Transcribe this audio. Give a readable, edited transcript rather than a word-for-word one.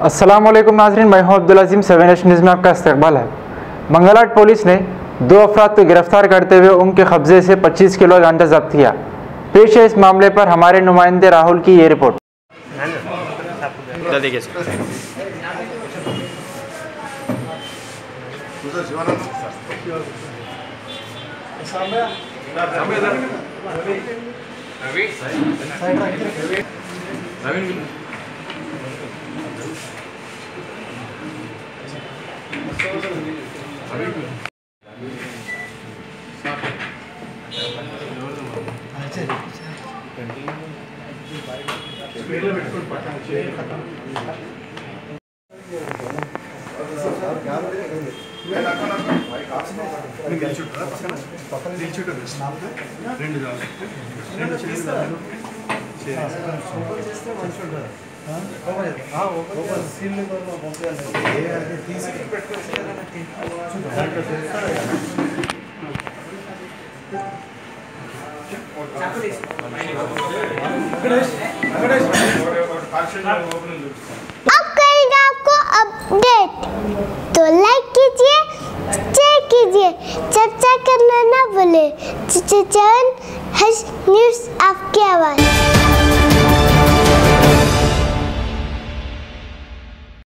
अस्सलाम वालेकुम नाज़रीन, मैं हूं अब्दुल अजीम। 7 न्यूज़ में आपका इस्तकबाल है। मंगलहाट पुलिस ने 2 अफराद को गिरफ्तार करते हुए उनके कब्जे से 25 किलो गांजा जब्त किया। पेश है इस मामले पर हमारे नुमाइंदे राहुल की ये रिपोर्ट। अब करेंगे आपको अपडेट, तो लाइक कीजिए, शेयर कीजिए, चर्चा करना ना भूले। चैनल न्यूज़ आपकी आवाज़।